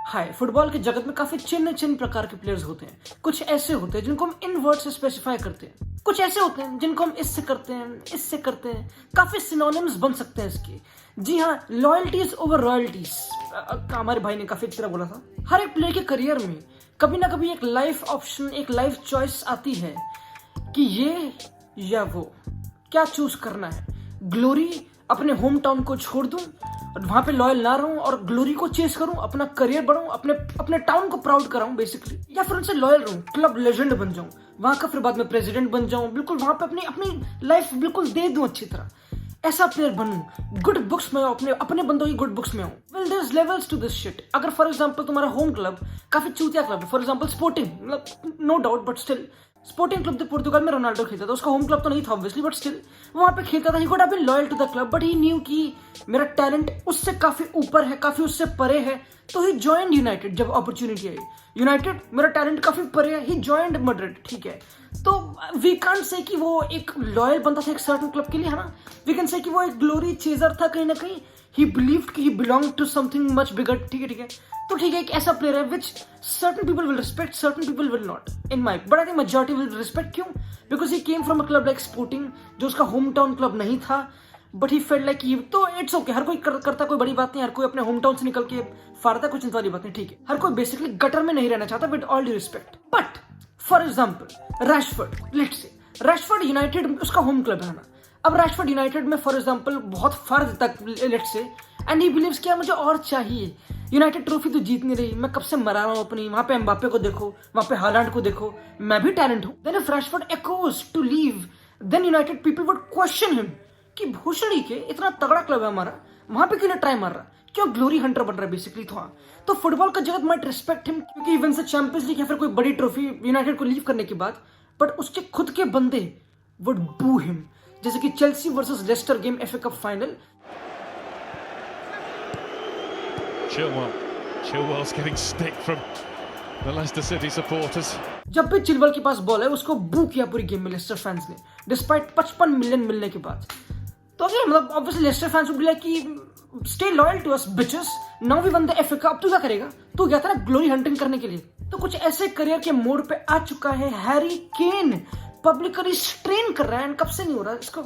हाय, football के जगत में काफी चिन्ह प्रकार के प्लेयर्स होते हैं। कुछ ऐसे होते हैं जिनको हम इन वर्ड से स्पेसिफाई करते हैं, कुछ ऐसे होते हैं जिनको हम इससे करते हैं, इससे करते हैं। काफी सिनोनिम्स बन सकते हैं इसके। जी हाँ, लॉयल्टीज ओवर रॉयल्टीज, हमारे भाई ने काफी अच्छी तरह बोला था। हर एक प्लेयर के करियर में कभी ना कभी एक लाइफ ऑप्शन, एक लाइफ चॉइस आती है कि ये या वो, क्या चूज करना है। ग्लोरी, अपने होम टाउन को छोड़ दूं और वहां पे लॉयल ना रहूं और ग्लोरी को चेस करूं, अपना करियर बढ़ाऊं, अपने टाउन को प्राउड कराऊं बेसिकली, या फिर उनसे लॉयल रहूं, क्लब लेजेंड बन जाऊं, वहां का फिर बाद में प्रेसिडेंट बन जाऊं, बिल्कुल वहां पे अपनी लाइफ बिल्कुल दे दूं अच्छी तरह, ऐसा प्लेयर बनूं, गुड बुक्स में अपने बंदों की गुड बुक्स में हूं। Well there is levels to this shit. अगर फॉर एग्जांपल तुम्हारा होम क्लब काफी चूतिया क्लब है, फॉर एग्जांपल स्पोर्टिंग, मतलब no doubt but still sporting club, Portugal में रोनाल्डो खेलता था, उसका होम क्लब तो नहीं था ऑब्वियसली, बट स्टिल वहां पे खेलता था। He could have been loyal to the club, but he knew कि मेरा टैलेंट उससे काफी ऊपर है, काफी उससे परे है, तो ही जॉइंड यूनाइटेड जब अपॉर्चुनिटी आई। यूनाइटेड, मेरा टैलेंट काफी परे है, ही जॉइंड मैड्रिड, ठीक है। तो वी कांट से कि वो एक लॉयल बंदा था एक सर्टेन क्लब के लिए, है ना। वी कैन से कि वो एक ग्लोरी चेजर था कहीं ना कहीं। ही बिलीव्ड कि he belong to something much bigger, ठीक है ठीक है। तो ठीक है, एक ऐसा प्लेयर है which certain people will respect, certain people will not, in my, but I think majority will respect. क्यों? Because he came from a club like sporting, जो उसका होम टाउन क्लब नहीं था, बट ही फेल्ट लाइक, तो it's okay, हर कोई करता, कोई बड़ी बात नहीं, हर कोई अपने होम टाउन से निकल के फाड़ता, कुछ चिंता वाली बात नहीं, ठीक है। हर कोई बेसिकली गटर में नहीं रहना चाहता, with all due respect. But for example Rashford, let's say Rashford United उसका होम क्लब है ना। अब रैशफोर्ड यूनाइटेड में फॉर एग्जाम्पल बहुत फर्ज तक, let's say, and he believes कि मुझे और चाहिए, यूनाइटेड ट्रॉफी तो जीत नहीं रही, मैं कब से मरा रहा हूं अपनी, वहां पे एम्बापे को देखो, वहां पे हालैंड को देखो, मैं भी टैलेंट हूं। Then if Rashford asks to leave, then United people would question him कि भूषणी के इतना तगड़ा क्लब है हमारा, वहां पे क्यों ट्राई मार रहा, क्यों ग्लोरी हंटर बन रहा है बेसिकली। तो हाँ, तो फुटबॉल का जगत माइट रिस्पेक्ट हिम क्योंकि इवन से चैंपियंस लीग या फिर कोई बड़ी ट्रॉफी यूनाइटेड को लीव करने के बाद, बट उसके खुद के बंदे वुड बू हिम, जैसे कि Chelsea versus Lester game FA cup final. Chilwell's getting stick from the Leicester City supporters. जब भी चिलवल के पास बॉल है, उसको बू किया पूरी गेम में लेस्टर फैंस ने, डिस्पाइट 55 मिलियन मिलने के बाद। तो अगर मतलब obviously Leicester fans would be like कि stay loyal to us bitches, now we won the FA cup. अब तू क्या करेगा? तू गया था ना ग्लोरी हंटिंग करने के लिए। तो कुछ ऐसे करियर के मोड़ पे आ चुका है हैरी केन, पब्लिकली स्ट्रेन कर रहा है, एंड कब से नहीं हो रहा इसको,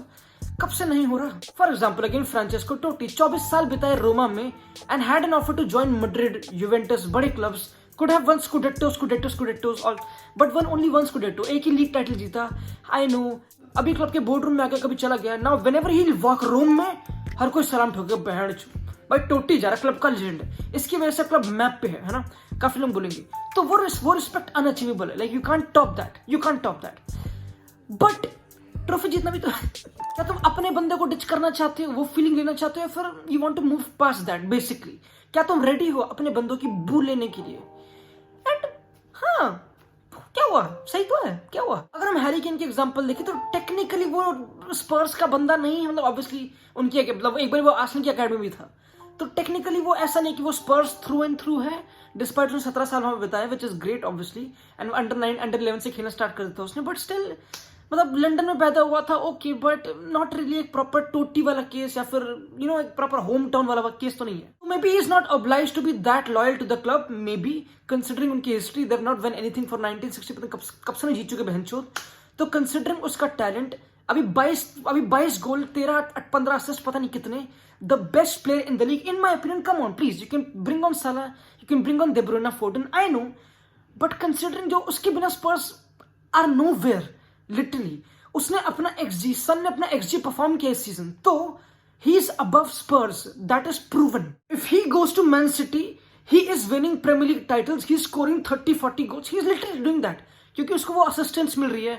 कब से नहीं हो रहा। फॉर एग्जाम्पल अगेन फ्रांचेस्को टोटी, 24 साल बिताए रोमा में and had an offer to join Madrid, Juventus, बड़े clubs, could have won scudettos all, but won only one scudetto, एक ही लीग टाइटल जीता। आई नो, अभी क्लब के बोर्ड रूम में आके कभी चला गया। Now whenever he will walk Rome में, हर कोई सलाम ठोके, बहन भाई टोटी जा रहा, क्लब का लेजेंड है, इसकी वजह से क्लब मैप पे है ना, काफी लोग बोलेंगे। तो वो रिस्पेक्ट अनअचीवेबल है, like you can't top that, but trophy जीतना भी तो क्या तुम अपने बंदे को डिच करना चाहते हो, वो फीलिंग लेना चाहते हो, फिर you want to move pass that basically? क्या तुम रेडी हो अपने बंदों की बू लेने के लिए? एंड हाँ, क्या हुआ? सही तो है, क्या हुआ? अगर हम हैरी केन की एग्जांपल देखें तो टेक्निकली वो स्पर्स का बंदा नहीं है, मतलब ऑब्वियसली उनकी मतलब एक बार वो आर्सेनल की अकेडमी में था, तो टेक्निकली वो ऐसा नहीं कि वो स्पर्स थ्रू एंड थ्रू है, डिस्पाइट उसने 17 साल वहां बताया, which is great obviously, and under 11 से खेलना स्टार्ट कर देता उसने, बट स्टिल मतलब लंदन में पैदा हुआ था, ओके, बट नॉट रियली एक प्रॉपर टोटी वाला केस या फिर यू नो एक प्रॉपर होम टाउन वाला केस तो नहीं है। Maybe is not obliged to be that loyal to the club, maybe considering उनकी हिस्ट्री, they've not won anything for 1960, पता कब से नहीं जीत चुके बहनचोद। तो कंसिडरिंग उसका टैलेंट, अभी 22 गोल, 13-15 असिस्ट, पता नहीं कितने, the best player in the league in my opinion. Come on please, you can bring on साला, you can bring on De Bruyne, Foden, I know, but considering जो उसके बिना Spurs are nowhere, literally उसने अपना XG, सन ने अपना XG perform किया इस सीजन, तो he is above Spurs, that is proven. If he goes to Man City, he is winning Premier League titles, he is scoring 30-40 goals, he is literally doing that, क्योंकि उसको वो assistance मिल रही है,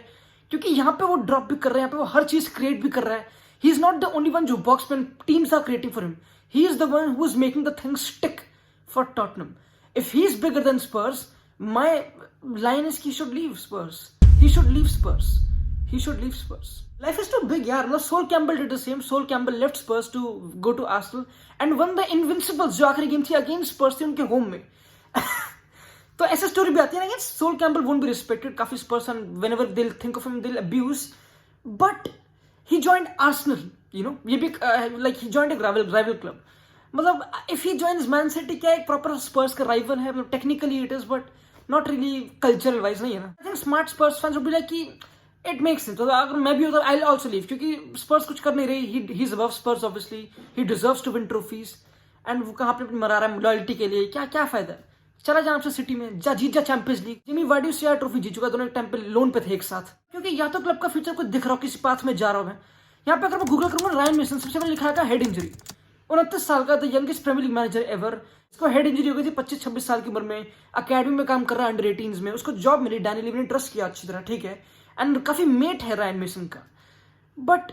क्योंकि यहाँ पे वो ड्रॉप भी कर रहा है, यहाँ पे वो हर चीज क्रिएट भी कर रहा है। He is not the only one जो बॉक्स में teams are creating for him, he is the one who is making the things stick for Tottenham. If he is bigger than Spurs, my line is he should leave Spurs, he should leave Spurs. Life is too big, यार। मतलब Sol Campbell did the same. Sol Campbell left Spurs to go to Arsenal and won the Invincibles, जो आखिरी game थी against Spurs थी उनके home में। तो ऐसा स्टोरी भी आती है ना, Sol Campbell won't be respected. काफी Spurs and whenever they'll think of him, they'll abuse. But he joined Arsenal, you know, ये भी like he joined a rival club. मतलब if he joins man city, क्या एक proper स्पर्स का rival है? मतलब technically it is, but not really cultural wise नहीं है ना। I think smart Spurs fans would be like कि इट मेक्स सेंस। तो अगर मैं भी होता आई विल आल्सो लीव, क्योंकि स्पर्स कुछ कर नहीं रही। He is above Spurs obviously, he deserves to win trophies, and वो कहाँ पे मरा रहा है लॉयल्टी के लिए? क्या क्या फायदा है? चला जा आपसे सिटी में, जा जीत जा चैंपियंस लीग। जिमी वार्डी से यार ट्रॉफी जीत चुका है, दोनों एक टाइम पे लोन पे थे एक साथ। क्योंकि या तो क्लब का फ्यूचर कोई दिख रहा हो, किसी पाथ में जा रहा हूं मैं। यहाँ पे अगर मैं गूगल करूंगा, रायन मेसन सबसे पहले लिखा है हेड इंजरी। 29 साल का, the youngest Premier League manager ever. इसको हेड इंजरी हो गई थी 25-26 साल की उम्र में। अकेडमी में काम कर रहा है अंडर 18s में। उसको जॉब मिली, डैनी लीवी ने ट्रस्ट किया अच्छी तरह, ठीक है, एंड काफी मेट है रायन मेसन का। But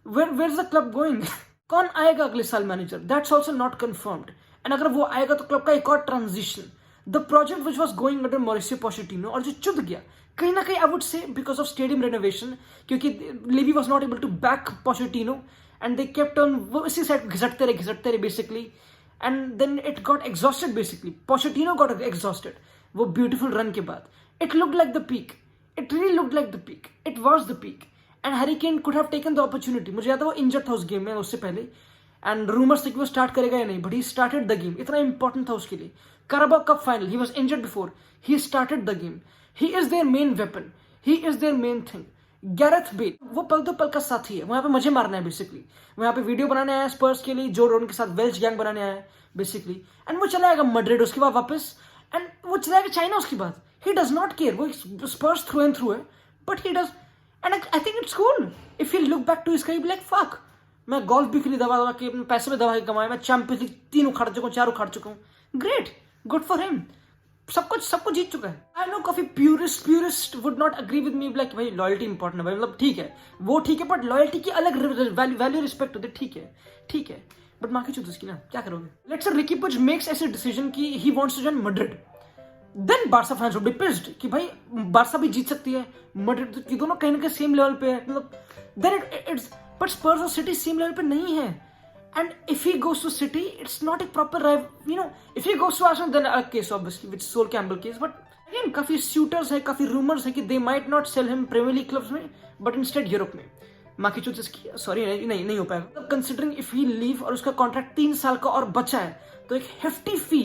where is the club going? कौन आएगा अगले साल manager? That's also not confirmed. And अगर वो आएगा तो क्लब का एक और transition, the project which was going under Mauricio Pochettino, और जो चुद गया कहीं ना कहीं, I would say because of stadium renovation, क्योंकि Levy was not able to back Pochettino and they kept on, वो इसी साइड घिसटते रहे basically, and then it got exhausted basically. Pochettino got exhausted वो ब्यूटीफुल रन के बाद। It looked like the peak, it really looked like the peak, it was the peak, and Harry Kane could have taken the opportunity. मुझे याद है वो injured था उस game में उससे पहले, एंड रूमर्स थे कि वो स्टार्ट करेगा या नहीं, but he started the game. इतना इंपॉर्टेंट था उसके लिए। Carabao Cup final, he was injured before, he started the game, he is their main weapon, he is their main thing. Gareth Bale वो पल दो पल का साथी है, वहां पे मजे मारना है बेसिकली, वहां पे वीडियो बनाने आया स्पर्स के लिए, जो रोन के साथ वेल्स गैंग बनाने आया है बेसिकली, एंड वो चलाएगा मड्रिड उसके बाद वापस, एंड वो चलाएगा चाइना उसके बाद। ही डज नॉट केयर, वो स्पर्स थ्रू एंड थ्रू है, but he does, and I think it's cool. If you look back to his career, like fuck, मैं गोल्फ भी खेली दबा के, पैसे में दबा के कमाए, मैं चैंपियंस लीग 3 उखाड़ चुका हूँ, 4 उखाड़ चुका हूँ, ग्रेट, गुड फॉर हिम, सब कुछ जीत चुका है। आई नो काफी purist would not agree with me, like भाई लॉयल्टी इंपॉर्टेंट है भाई, मतलब ठीक है वो ठीक है, बट लॉयल्टी की अलग वैल्यू रिस्पेक्ट होती है, ठीक है, बट मार्केट चूज इसकी ना, क्या करोगे? Let's say Riqui Puig makes ऐसे डिसीजन कि he wants to join Madrid, then Barca fans would be pissed कि भाई बार्सा भी जीत सकती है, मड्रिड की, दोनों कहीं ना कहीं सेम लेवल पे है, मतलब देन इट्स, बट स्पर्स और सिटी सेम लेवल पे नहीं है। And if he goes to City, it's not a proper rival. If he goes to Arsenal, then a case obviously, which is Sol Campbell case. But again, काफी suitors है, काफी rumors है कि they might not sell him Premier League clubs में, but instead Europe में। Market इसकी sorry नहीं हो पाएगा। कंसिडरिंग इफ ही लीव और उसका कॉन्ट्रैक्ट 3 साल का और बचा है, तो एक हेफ्टी फी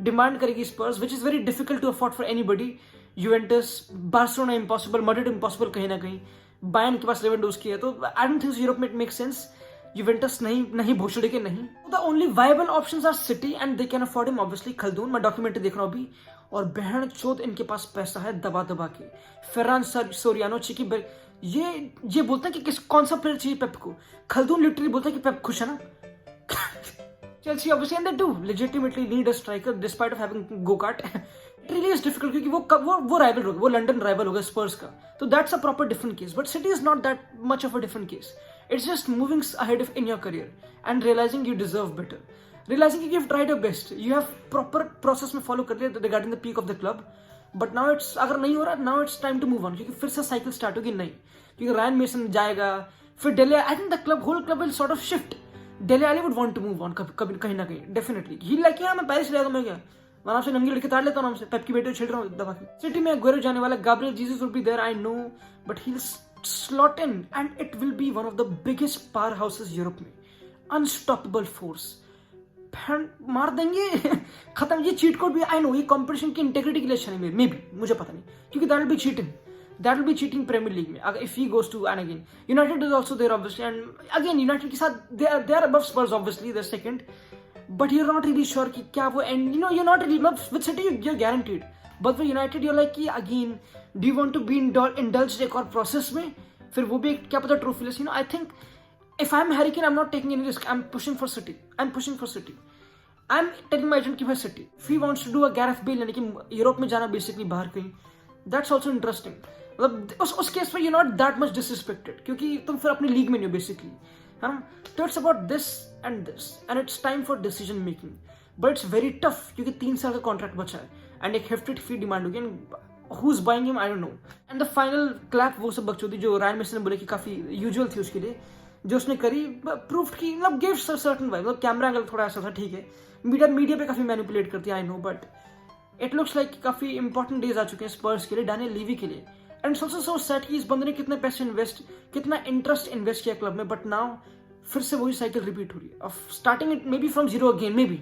डिमांड करेगी Spurs, which is very difficult to afford for anybody. Juventus, Barcelona impossible, Madrid impossible कहीं ना कहीं, बायर्न के पास लेवेंडोव्स्की है, तो आई डोंट थिंक यूरोप में इट मेक सेंस। यूवेंटस नहीं भोसड़ी के नहीं, the only viable options are City and they can afford him obviously. Khaldoon, मैं डॉक्यूमेंट्री देख रहा हूँ अभी, और बहन चोद इनके पास पैसा है दबा के। फेरान सोरियानो, चिकी, ये बोलते हैं कि कौन सा प्लेयर चाहिए पेप को। खलदून लिटरली बोलता है कि पेप खुश है ना। Chelsea obviously and they do legitimately need a striker despite of having go-kart. It really is difficult क्योंकि वो राइवल होगा, वो लंदन राइवल होगा स्पर्स का, तो that's a proper different case. But city is not that much of a different case. It's just moving ahead in your career and realizing you deserve better, realizing कि you've tried your best, you have proper process में follow कर लिया regarding the peak of the club, but now it's, अगर नहीं हो रहा, now it's time to move on, क्योंकि फिर से साइकिल स्टार्ट होगी नहीं, क्योंकि रायन मेसन जाएगा, फिर Dele, I think the club, whole club will sort of shift. Dele Alli would want to move on कभी कहीं ना कहीं, डेफिनेटली ही लाइक, मैं पेरिस ले, मैं क्या वहां से नंगी लड़के ताड़ लेता हूँ, पेप की बेटे छिड़ रहा हूँ दबा के। सिटी में गुएरो जाने वाला, Gabriel Jesus will be there, I know, but he slot in and it will be one of the biggest powerhouses Europe में, unstoppable force, मार देंगे। खत्म। ये चीट कोड भी, आई नो, ये कंपटीशन की इंटेग्रिटी के लिए अच्छा नहीं, मे बी, मुझे पता नहीं, क्योंकि that will be cheating Premier League में, अगर if he goes to, and again United is also there obviously, and again United के साथ they are above Spurs obviously, they are second, but you are not really sure कि क्या वो, and you are not really, with City you are guaranteed, but with United you are like कि again do you want to be indulged एक और process में, फिर वो भी क्या पता trophyless. I think if I am Harry Kane, I am not taking any risk, I am pushing for City, I am telling my agent कि भाई City, if he wants to do a Gareth Bale, यानी कि Europe में जाना basically बाहर कहीं, that's also interesting. मतलब उस केस में you not that much disrespected, क्योंकि तुम फिर अपनी लीग में नहीं हो बेसिकली, है ना। तो it's about this and it's time for decision making, but it's very tough, क्योंकि 3 साल का कॉन्ट्रैक्ट बचा है एंड एक हेफ्टेड फी डिमांड होगी, and who's buying him, I don't know. And the final clap, वो सब बकचोदी जो रायन मेसन ने बोले कि काफी यूजुअल थी उसके लिए, जो उसने करी, प्रूफ की, मतलब गिव सर्टन वाइब, मतलब कैमरा एंगल थोड़ा ऐसा था, ठीक है, मीडिया पे काफी मैनिपुलेट करती है, I know, but it looks like काफी इंपॉर्टेंट डेज आ चुके हैं स्पर्स के लिए, डैनियल लीवी के लिए, and it's also so sad कि इस बंदे ने कितने पैसे कितना इंटरेस्ट इन्वेस्ट किया क्लब में, बट नाउ फिर से वही साइकिल रिपीट हो रही है of starting it may be from zero again may be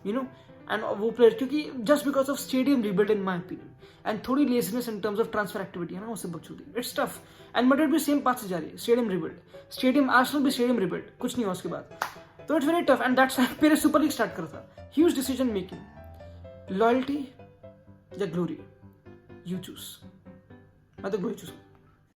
you know and वो प्लेयर क्योंकि just because of stadium rebuild in my opinion and थोड़ी laziness in terms of transfer activity है ना उससे बच होती है इट्स टफ एंड मैड्रिड भी सेम पाथ से जा रही है स्टेडियम रिबिल्ड स्टेडियम आर्सेनल भी स्टेडियम रिबिल्ड कुछ नहीं हुआ उसके बाद तो it's very tough and that's पहले सुपर लीग स्टार्ट करा था ह्यूज डिसीजन मेकिंग लॉयल्टी या ग्लोरी यू चूज मैं तो ग्लोरी चूज